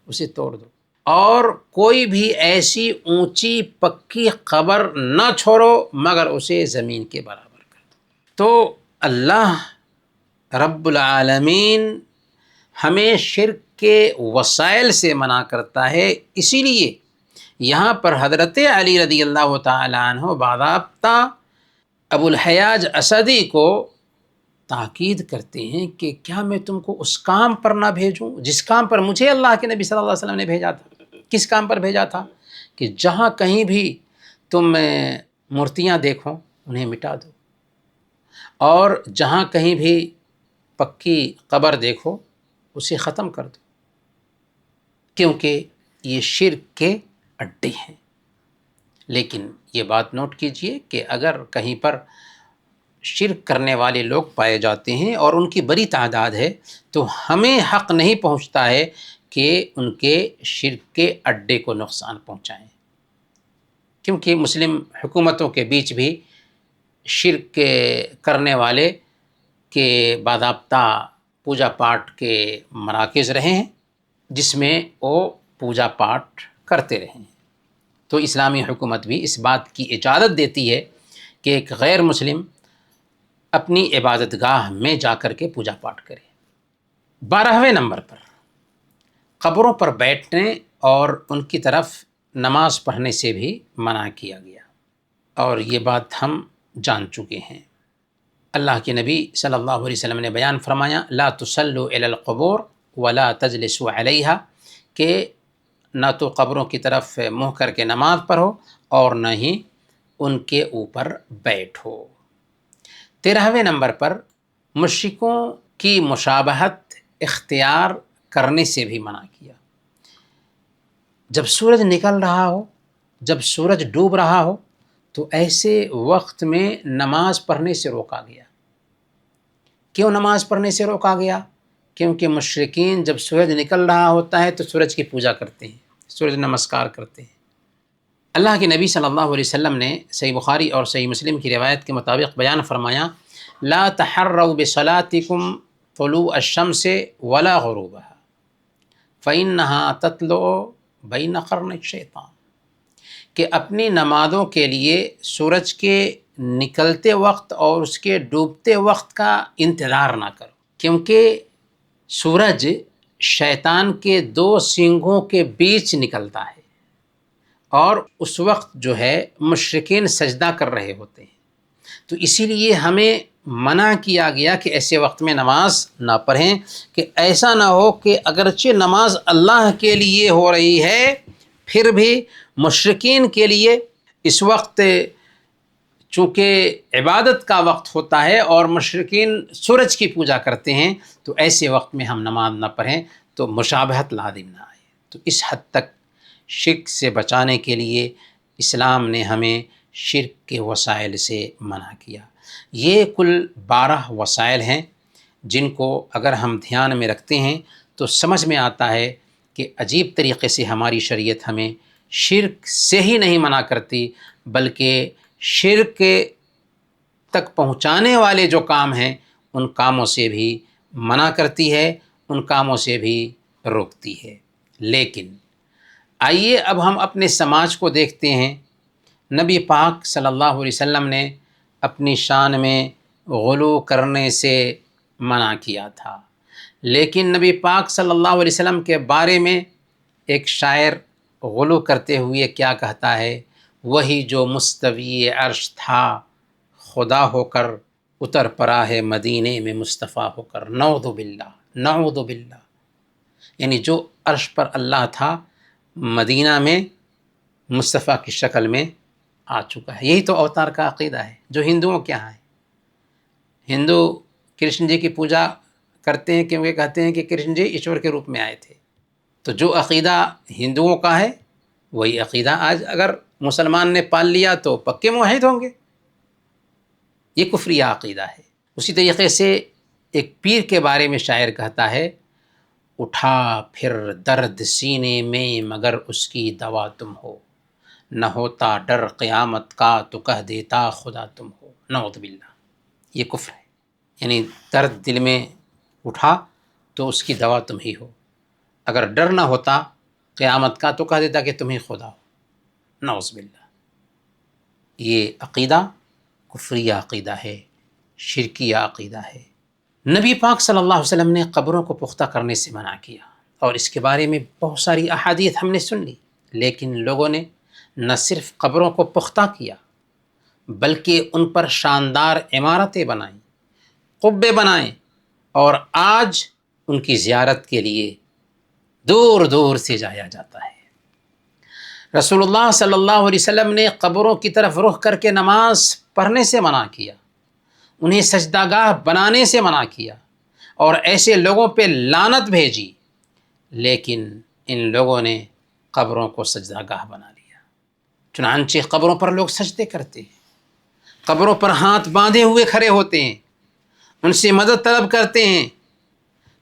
اسے توڑ دو۔ اور کوئی بھی ایسی اونچی پکی قبر نہ چھوڑو مگر اسے زمین کے برابر کر دو۔ تو اللہ رب العالمین ہمیں شرک کے وسائل سے منع کرتا ہے، اسی لیے یہاں پر حضرت علی رضی اللہ تعالیٰ عنہ باضابطہ ابو الحیاج اسدی کو تاکید کرتے ہیں کہ کیا میں تم کو اس کام پر نہ بھیجوں جس کام پر مجھے اللہ کے نبی صلی اللہ علیہ وسلم نے بھیجا تھا۔ کس کام پر بھیجا تھا؟ کہ جہاں کہیں بھی تم مورتیاں دیکھو انہیں مٹا دو، اور جہاں کہیں بھی پکی قبر دیکھو اسے ختم کر دو، کیونکہ یہ شرک کے اڈے ہیں۔ لیکن یہ بات نوٹ کیجئے کہ اگر کہیں پر شرک کرنے والے لوگ پائے جاتے ہیں اور ان کی بڑی تعداد ہے تو ہمیں حق نہیں پہنچتا ہے کہ ان کے شرک کے اڈے کو نقصان پہنچائیں، کیونکہ مسلم حکومتوں کے بیچ بھی شرک کرنے والے کے باضابطہ پوجا پاٹ کے مراکز رہے ہیں جس میں وہ پوجا پاٹ کرتے رہے ہیں۔ تو اسلامی حکومت بھی اس بات کی اجازت دیتی ہے کہ ایک غیر مسلم اپنی عبادت گاہ میں جا کر کے پوجا پاٹ کرے۔ 12ویں نمبر پر قبروں پر بیٹھنے اور ان کی طرف نماز پڑھنے سے بھی منع کیا گیا، اور یہ بات ہم جان چکے ہیں۔ اللہ کے نبی صلی اللہ علیہ وسلم نے بیان فرمایا لا تصلوا الی القبور ولا تجلسوا علیہا، کہ نہ تو قبروں کی طرف منہ کر کے نماز پڑھو اور نہ ہی ان کے اوپر بیٹھو۔ 13ویں نمبر پر مشرکوں کی مشابہت اختیار کرنے سے بھی منع کیا۔ جب سورج نکل رہا ہو، جب سورج ڈوب رہا ہو تو ایسے وقت میں نماز پڑھنے سے روکا گیا۔ کیوں نماز پڑھنے سے روکا گیا؟ کیونکہ مشرکین جب سورج نکل رہا ہوتا ہے تو سورج کی پوجا کرتے ہیں، سورج نمسکار کرتے ہیں۔ اللہ کے نبی صلی اللہ علیہ وسلم نے صحیح بخاری اور صحیح مسلم کی روایت کے مطابق بیان فرمایا لا تحروا بصلاتکم طلوع الشمس ولا غروبها فإنها تطلع بین قرن الشیطان، کہ اپنی نمازوں کے لیے سورج کے نکلتے وقت اور اس کے ڈوبتے وقت کا انتظار نہ کرو، کیونکہ سورج شیطان کے 2 سینگوں کے بیچ نکلتا ہے اور اس وقت جو ہے مشرکین سجدہ کر رہے ہوتے ہیں۔ تو اسی لیے ہمیں منع کیا گیا کہ ایسے وقت میں نماز نہ پڑھیں، کہ ایسا نہ ہو کہ اگرچہ نماز اللہ کے لیے ہو رہی ہے پھر بھی مشرکین کے لیے اس وقت چونکہ عبادت کا وقت ہوتا ہے اور مشرکین سورج کی پوجا کرتے ہیں، تو ایسے وقت میں ہم نماز نہ پڑھیں تو مشابہت لازم نہ آئے۔ تو اس حد تک شرک سے بچانے کے لیے اسلام نے ہمیں شرک کے وسائل سے منع کیا۔ یہ کل 12 وسائل ہیں جن کو اگر ہم دھیان میں رکھتے ہیں تو سمجھ میں آتا ہے کہ عجیب طریقے سے ہماری شریعت ہمیں شرک سے ہی نہیں منع کرتی، بلکہ شرک تک پہنچانے والے جو کام ہیں ان کاموں سے بھی منع کرتی ہے، ان کاموں سے بھی روکتی ہے۔ لیکن آئیے اب ہم اپنے سماج کو دیکھتے ہیں۔ نبی پاک صلی اللہ علیہ وسلم نے اپنی شان میں غلو کرنے سے منع کیا تھا، لیکن نبی پاک صلی اللہ علیہ وسلم کے بارے میں ایک شاعر غلو کرتے ہوئے کیا کہتا ہے، وہی جو مستوی عرش تھا خدا ہو کر اتر پڑا ہے مدینے میں مصطفیٰ ہو کر، نعوذ باللہ نعوذ باللہ، یعنی جو عرش پر اللہ تھا مدینہ میں مصطفیٰ کی شکل میں آ چکا ہے۔ یہی تو اوتار کا عقیدہ ہے جو ہندوؤں کے یہاں ہے۔ ہندو کرشن جی کی پوجا کرتے ہیں کیونکہ کہتے ہیں کہ کرشن جی ایشور کے روپ میں آئے تھے۔ تو جو عقیدہ ہندوؤں کا ہے وہی عقیدہ آج اگر مسلمان نے پال لیا تو پکے موحد ہوں گے۔ یہ کفریہ عقیدہ ہے۔ اسی طریقے سے ایک پیر کے بارے میں شاعر کہتا ہے اٹھا پھر درد سینے میں مگر اس کی دوا تم ہو، نہ ہوتا ڈر قیامت کا تو کہہ دیتا خدا تم ہو، نعوذ باللہ۔ یہ کفر ہے، یعنی درد دل میں اٹھا تو اس کی دوا تم ہی ہو۔ اگر ڈر نہ ہوتا قیامت کا تو کہہ دیتا کہ تم ہی خدا ہو، نعوذ باللہ۔ یہ عقیدہ کفریہ عقیدہ ہے، شرکیہ عقیدہ ہے۔ نبی پاک صلی اللہ علیہ وسلم نے قبروں کو پختہ کرنے سے منع کیا، اور اس کے بارے میں بہت ساری احادیث ہم نے سن لی، لیکن لوگوں نے نہ صرف قبروں کو پختہ کیا بلکہ ان پر شاندار عمارتیں بنائیں، قبے بنائیں، اور آج ان کی زیارت کے لیے دور دور سے جایا جاتا ہے۔ رسول اللہ صلی اللہ علیہ وسلم نے قبروں کی طرف رخ کر کے نماز پڑھنے سے منع کیا، انہیں سجدہ گاہ بنانے سے منع کیا، اور ایسے لوگوں پہ لعنت بھیجی، لیکن ان لوگوں نے قبروں کو سجدہ گاہ بنا لیا۔ چنانچہ قبروں پر لوگ سجدے کرتے ہیں، قبروں پر ہاتھ باندھے ہوئے کھڑے ہوتے ہیں، ان سے مدد طلب کرتے ہیں۔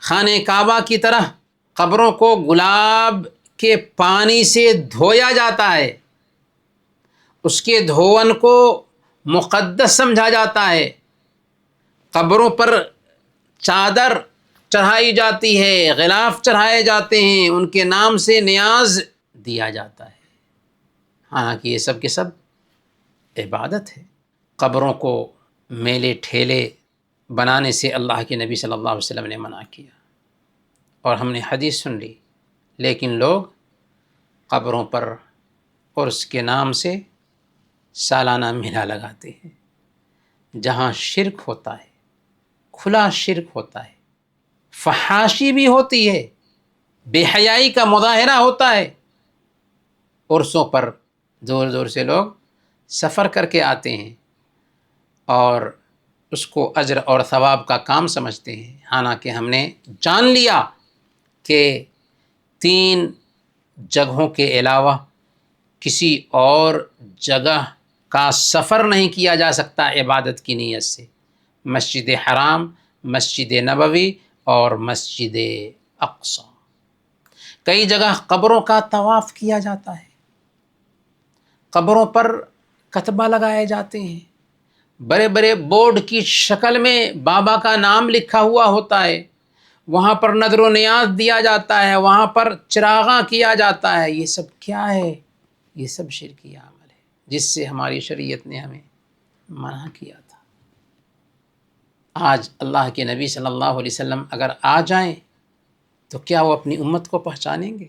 خانہ کعبہ کی طرح قبروں کو گلاب کے پانی سے دھویا جاتا ہے، اس کے دھون کو مقدس سمجھا جاتا ہے، قبروں پر چادر چڑھائی جاتی ہے، غلاف چڑھائے جاتے ہیں، ان کے نام سے نیاز دیا جاتا ہے، حالانکہ یہ سب کے سب عبادت ہے۔ قبروں کو میلے ٹھیلے بنانے سے اللہ کے نبی صلی اللہ علیہ وسلم نے منع کیا، اور ہم نے حدیث سن لی، لیکن لوگ قبروں پر عرس کے نام سے سالانہ میلہ لگاتے ہیں، جہاں شرک ہوتا ہے، کھلا شرک ہوتا ہے، فحاشی بھی ہوتی ہے، بے حیائی کا مظاہرہ ہوتا ہے۔ عرسوں پر دور دور سے لوگ سفر کر کے آتے ہیں اور اس کو اجر اور ثواب کا کام سمجھتے ہیں، حالانکہ ہم نے جان لیا کہ 3 جگہوں کے علاوہ کسی اور جگہ کا سفر نہیں کیا جا سکتا عبادت کی نیت سے، مسجد حرام، مسجد نبوی اور مسجد اقصی۔ کئی جگہ قبروں کا طواف کیا جاتا ہے، قبروں پر کتبہ لگائے جاتے ہیں، بڑے بڑے بورڈ کی شکل میں بابا کا نام لکھا ہوا ہوتا ہے، وہاں پر نذر و نیاز دیا جاتا ہے، وہاں پر چراغاں کیا جاتا ہے۔ یہ سب کیا ہے؟ یہ سب شرکی عمل ہے، جس سے ہماری شریعت نے ہمیں منع کیا تھا۔ آج اللہ کے نبی صلی اللہ علیہ وسلم اگر آ جائیں تو کیا وہ اپنی امت کو پہچانیں گے؟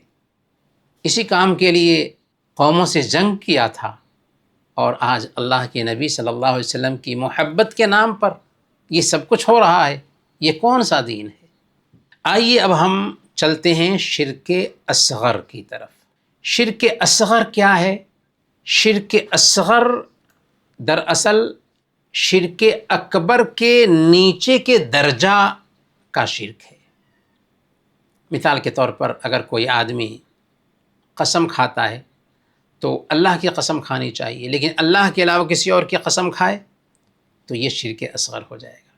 اسی کام کے لیے قوموں سے جنگ کیا تھا، اور آج اللہ کے نبی صلی اللہ علیہ وسلم کی محبت کے نام پر یہ سب کچھ ہو رہا ہے۔ یہ کون سا دین ہے؟ آئیے اب ہم چلتے ہیں شرک اصغر کی طرف۔ شرک اصغر کیا ہے؟ شرک اصغر دراصل شرک اکبر کے نیچے کے درجہ کا شرک ہے۔ مثال کے طور پر اگر کوئی آدمی قسم کھاتا ہے تو اللہ کی قسم کھانی چاہیے، لیکن اللہ کے علاوہ کسی اور کی قسم کھائے تو یہ شرک اصغر ہو جائے گا۔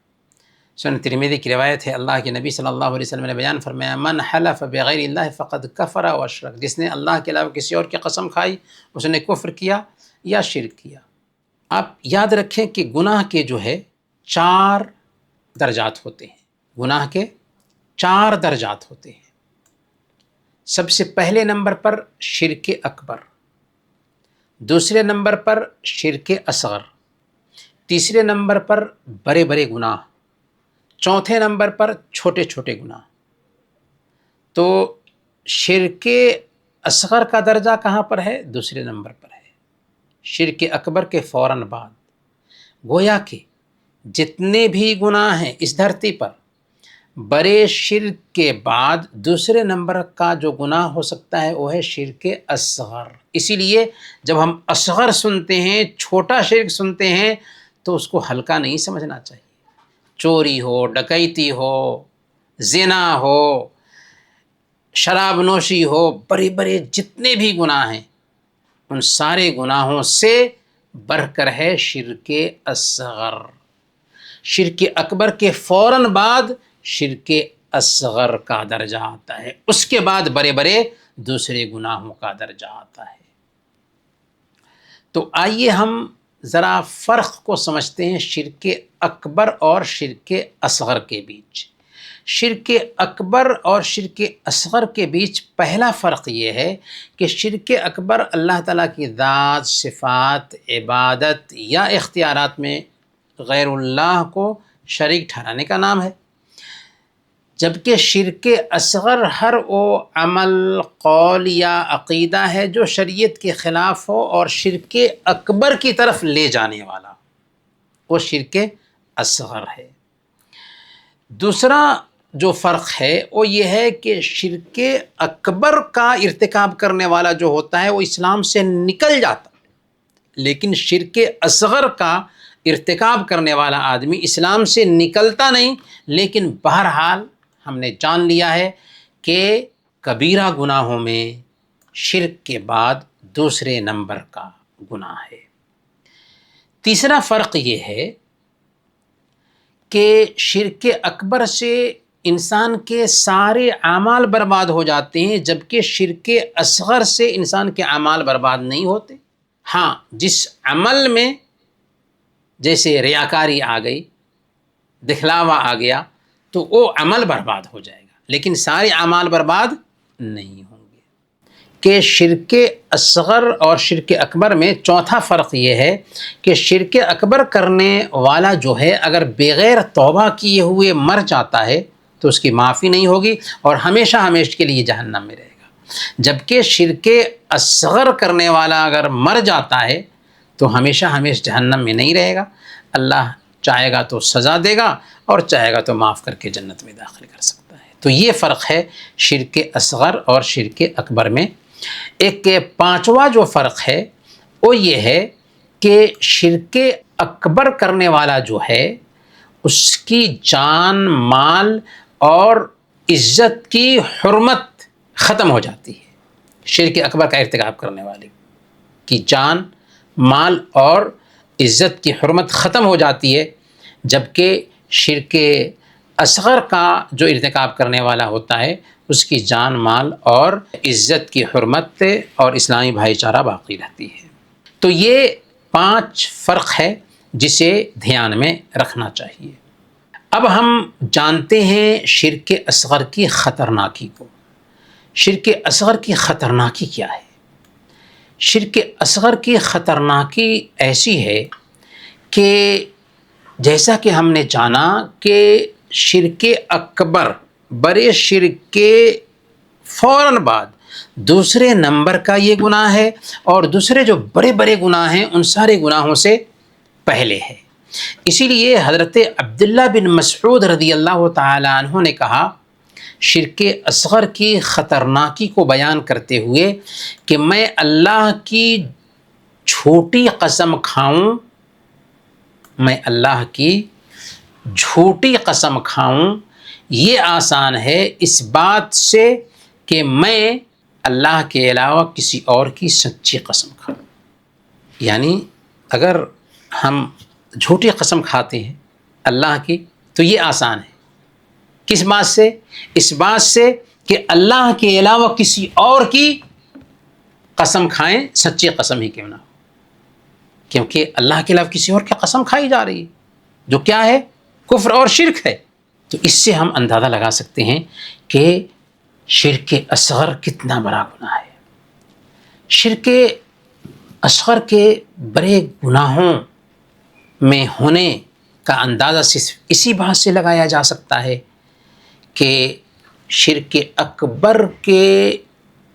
سنن ترمذی کی روایت ہے، اللہ کے نبی صلی اللہ علیہ وسلم نے بیان فرمایا، من حلف بغیر اللہ فقد کفر و اشرک، جس نے اللہ کے علاوہ کسی اور کی قسم کھائی اس نے کفر کیا یا شرک کیا۔ آپ یاد رکھیں کہ گناہ کے جو ہے 4 درجات ہوتے ہیں، گناہ کے 4 درجات ہوتے ہیں۔ سب سے پہلے نمبر پر شرک اکبر، دوسرے نمبر پر شرک اصغر، تیسرے نمبر پر بڑے بڑے گناہ، چوتھے نمبر پر چھوٹے چھوٹے گناہ۔ تو شرک اصغر کا درجہ کہاں پر ہے؟ دوسرے نمبر پر ہے، شرک اکبر کے فوراً بعد۔ گویا کہ جتنے بھی گناہ ہیں اس دھرتی پر، بڑے شرک کے بعد دوسرے نمبر کا جو گناہ ہو سکتا ہے وہ ہے شرک اصغر۔ اسی لیے جب ہم اصغر سنتے ہیں، چھوٹا شرک سنتے ہیں، تو اس کو ہلکا نہیں سمجھنا چاہیے۔ چوری ہو، ڈکیتی ہو، زنا ہو، شراب نوشی ہو، بڑے بڑے جتنے بھی گناہ ہیں ان سارے گناہوں سے بڑھ کر ہے شرک اصغر۔ شرک اکبر کے فوراً بعد شرک اصغر کا درجہ آتا ہے، اس کے بعد بڑے بڑے دوسرے گناہوں کا درجہ آتا ہے۔ تو آئیے ہم ذرا فرق کو سمجھتے ہیں شرک اکبر اور شرک اصغر کے بیچ۔ شرک اکبر اور شرک اصغر کے بیچ پہلا فرق یہ ہے کہ شرک اکبر اللہ تعالیٰ کی ذات، صفات، عبادت یا اختیارات میں غیر اللہ کو شریک ٹھہرانے کا نام ہے، جبکہ شرک اصغر ہر وہ عمل، قول یا عقیدہ ہے جو شریعت کے خلاف ہو اور شرک اکبر کی طرف لے جانے والا، وہ شرک اصغر ہے۔ دوسرا جو فرق ہے وہ یہ ہے کہ شرک اکبر کا ارتکاب کرنے والا جو ہوتا ہے وہ اسلام سے نکل جاتا، لیکن شرک اصغر کا ارتکاب کرنے والا آدمی اسلام سے نکلتا نہیں، لیکن بہرحال ہم نے جان لیا ہے کہ کبیرہ گناہوں میں شرک کے بعد دوسرے نمبر کا گناہ ہے۔ تیسرا فرق یہ ہے کہ شرک اکبر سے انسان کے سارے اعمال برباد ہو جاتے ہیں، جبکہ شرک اصغر سے انسان کے اعمال برباد نہیں ہوتے۔ ہاں، جس عمل میں جیسے ریاکاری آ گئی، دکھلاوا آ گیا، تو وہ عمل برباد ہو جائے گا، لیکن سارے اعمال برباد نہیں ہوں گے۔ کہ شرک اصغر اور شرک اکبر میں چوتھا فرق یہ ہے کہ شرک اکبر کرنے والا جو ہے اگر بغیر توبہ کیے ہوئے مر جاتا ہے تو اس کی معافی نہیں ہوگی اور ہمیشہ ہمیشہ کے لیے جہنم میں رہے گا، جبکہ شرک اصغر کرنے والا اگر مر جاتا ہے تو ہمیشہ ہمیشہ جہنم میں نہیں رہے گا، اللہ چاہے گا تو سزا دے گا اور چاہے گا تو معاف کر کے جنت میں داخل کر سکتا ہے۔ تو یہ فرق ہے شرک اصغر اور شرک اکبر میں۔ ایک پانچواں جو فرق ہے وہ یہ ہے کہ شرک اکبر کرنے والا جو ہے اس کی جان، مال اور عزت کی حرمت ختم ہو جاتی ہے۔ شرک اکبر کا ارتکاب کرنے والے کی جان، مال اور عزت کی حرمت ختم ہو جاتی ہے، جبکہ شرک اصغر کا جو ارتکاب کرنے والا ہوتا ہے اس کی جان، مال اور عزت کی حرمت اور اسلامی بھائی چارہ باقی رہتی ہے۔ تو یہ 5 فرق ہے جسے دھیان میں رکھنا چاہیے۔ اب ہم جانتے ہیں شرک اصغر کی خطرناکی کو۔ شرک اصغر کی خطرناکی کیا ہے؟ شرک اصغر کی خطرناکی ایسی ہے کہ جیسا کہ ہم نے جانا کہ شرک اکبر بڑے شرک کے فوراً بعد دوسرے نمبر کا یہ گناہ ہے، اور دوسرے جو بڑے بڑے گناہ ہیں ان سارے گناہوں سے پہلے ہے۔ اسی لیے حضرت عبداللہ بن مسعود رضی اللہ تعالی عنہ نے کہا شرک اصغر کی خطرناکی کو بیان کرتے ہوئے کہ میں اللہ کی جھوٹی قسم کھاؤں، میں اللہ کی جھوٹی قسم کھاؤں یہ آسان ہے اس بات سے کہ میں اللہ کے علاوہ کسی اور کی سچی قسم کھاؤں۔ یعنی اگر ہم جھوٹی قسم کھاتے ہیں اللہ کی تو یہ آسان ہے، کس بات سے؟ اس بات سے کہ اللہ کے علاوہ کسی اور کی قسم کھائیں، سچی قسم ہی کیوں نہ ہو، کیونکہ اللہ کے علاوہ کسی اور کی قسم کھائی جا رہی ہے جو کیا ہے؟ کفر اور شرک ہے۔ تو اس سے ہم اندازہ لگا سکتے ہیں کہ شرک اصغر کتنا بڑا گناہ ہے۔ شرک اصغر کے بڑے گناہوں میں ہونے کا اندازہ صرف اسی بات سے لگایا جا سکتا ہے کہ شرک اکبر کے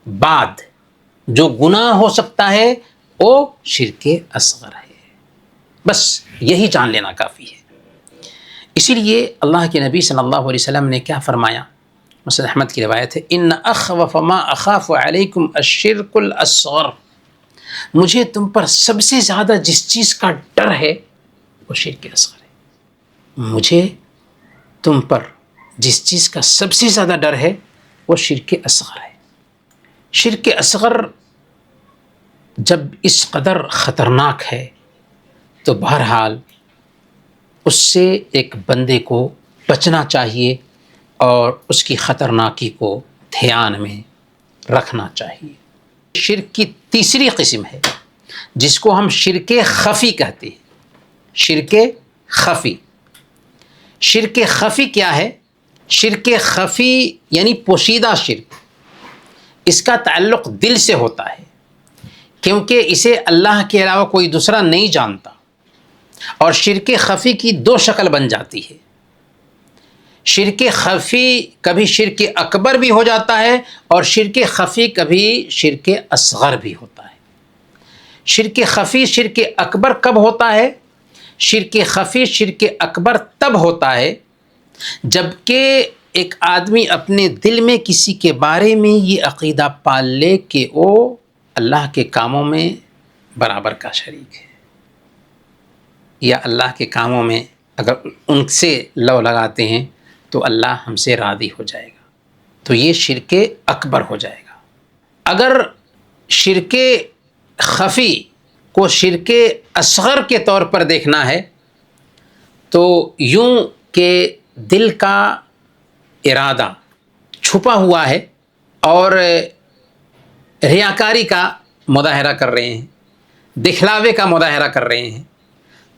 بعد جو گناہ ہو سکتا ہے وہ شرک اصغر ہے، بس یہی جان لینا کافی ہے۔ اسی لیے اللہ کے نبی صلی اللہ علیہ وسلم نے کیا فرمایا؟ مسند احمد کی روایت ہے، ان اخوف ما اخاف علیکم الشرک الاصغر، مجھے تم پر سب سے زیادہ جس چیز کا ڈر ہے وہ شرک اصغر ہے۔ مجھے تم پر جس چیز کا سب سے زیادہ ڈر ہے وہ شرک اصغر ہے۔ شرک اصغر جب اس قدر خطرناک ہے تو بہرحال اس سے ایک بندے کو بچنا چاہیے اور اس کی خطرناکی کو دھیان میں رکھنا چاہیے۔ شرک کی تیسری قسم ہے جس کو ہم شرک خفی کہتے ہیں۔ شرک خفی، شرک خفی کیا ہے؟ شرک خفی یعنی پوشیدہ شرک، اس کا تعلق دل سے ہوتا ہے، کیونکہ اسے اللہ کے علاوہ کوئی دوسرا نہیں جانتا، اور شرک خفی کی دو شکل بن جاتی ہے۔ شرک خفی کبھی شرک اکبر بھی ہو جاتا ہے، اور شرک خفی کبھی شرک اصغر بھی ہوتا ہے۔ شرک خفی شرک اکبر کب ہوتا ہے؟ شرک خفی شرک اکبر تب ہوتا ہے جب کہ ایک آدمی اپنے دل میں کسی کے بارے میں یہ عقیدہ پال لے کہ وہ اللہ کے کاموں میں برابر کا شریک ہے، یا اللہ کے کاموں میں اگر ان سے لو لگاتے ہیں تو اللہ ہم سے راضی ہو جائے گا، تو یہ شرک اکبر ہو جائے گا۔ اگر شرک خفی کو شرک اصغر کے طور پر دیکھنا ہے تو یوں کہ دل کا ارادہ چھپا ہوا ہے اور ریاکاری کا مظاہرہ کر رہے ہیں، دکھلاوے کا مظاہرہ کر رہے ہیں،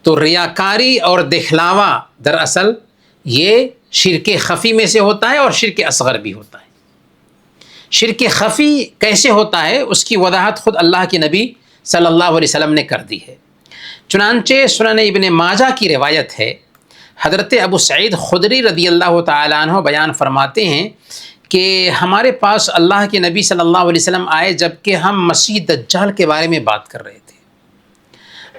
تو ریاکاری اور دکھلاوا دراصل یہ شرک خفی میں سے ہوتا ہے اور شرک اصغر بھی ہوتا ہے۔ شرک خفی کیسے ہوتا ہے اس کی وضاحت خود اللہ کے نبی صلی اللہ علیہ وسلم نے کر دی ہے۔ چنانچہ سنن ابن ماجہ کی روایت ہے، حضرت ابو سعید خدری رضی اللہ تعالیٰ عنہ بیان فرماتے ہیں کہ ہمارے پاس اللہ کے نبی صلی اللہ علیہ وسلم آئے جبکہ ہم مسیح دجال کے بارے میں بات کر رہے تھے۔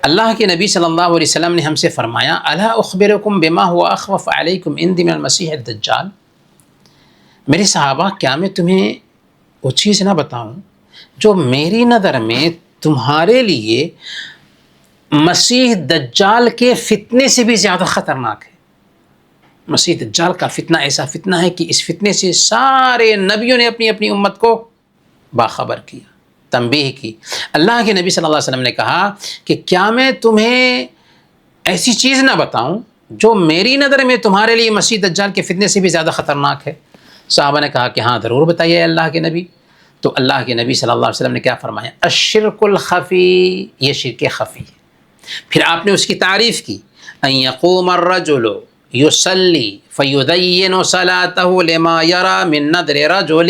اللہ کے نبی صلی اللہ علیہ وسلم نے ہم سے فرمایا، الا اخبرکم بما هو اخوف علیکم عندی من المسیح الدجال، میرے صحابہ کیا میں تمہیں وہ چیز نہ بتاؤں جو میری نظر میں تمہارے لیے مسیح دجال کے فتنے سے بھی زیادہ خطرناک ہے۔ مسیح دجال کا فتنہ ایسا فتنہ ہے کہ اس فتنے سے سارے نبیوں نے اپنی اپنی امت کو باخبر کیا، تنبیہ کی۔ اللہ کے نبی صلی اللہ علیہ وسلم نے کہا کہ کیا میں تمہیں ایسی چیز نہ بتاؤں جو میری نظر میں تمہارے لیے مسیح دجال کے فتنے سے بھی زیادہ خطرناک ہے؟ صحابہ نے کہا کہ ہاں ضرور بتائیے اللہ کے نبی۔ تو اللہ کے نبی صلی اللہ علیہ وسلم نے کیا فرمایا؟ الشرک الخفی، یہ شرک خفی ہے۔ پھر آپ نے اس کی تعریف کی، ان یقوم الرجل یصلی فیدین صلاتہ لما یری من نظر رجل،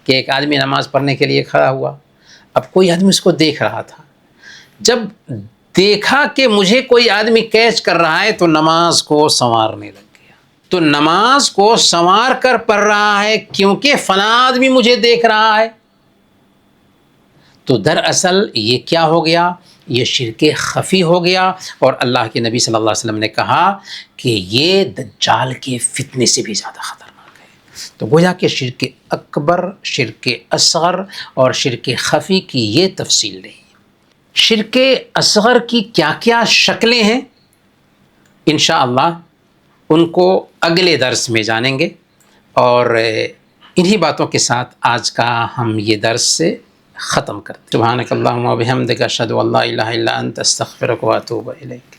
کہ ایک آدمی نماز پڑھنے کے لیے کھڑا ہوا، اب کوئی آدمی اس کو دیکھ رہا تھا، جب دیکھا کہ مجھے کوئی آدمی کیچ کر رہا ہے تو نماز کو سنوارنے لگ گیا۔ تو نماز کو سنوار کر پڑھ رہا ہے کیونکہ فلاں آدمی مجھے دیکھ رہا ہے، تو دراصل یہ کیا ہو گیا؟ یہ شرک خفی ہو گیا، اور اللہ کے نبی صلی اللہ علیہ وسلم نے کہا کہ یہ دجال کے فتنے سے بھی زیادہ خطرناک ہے۔ تو گویا کہ شرک اکبر، شرک اصغر اور شرک خفی کی یہ تفصیل رہی۔ شرک اصغر کی کیا کیا شکلیں ہیں انشاءاللہ ان کو اگلے درس میں جانیں گے، اور انہی باتوں کے ساتھ آج کا ہم یہ درس سے ختم کرتے ہیں۔ سبحانک اللہم و بحمدک اشہد ان لا الہ الا انت استغفرک و اتوب الیک۔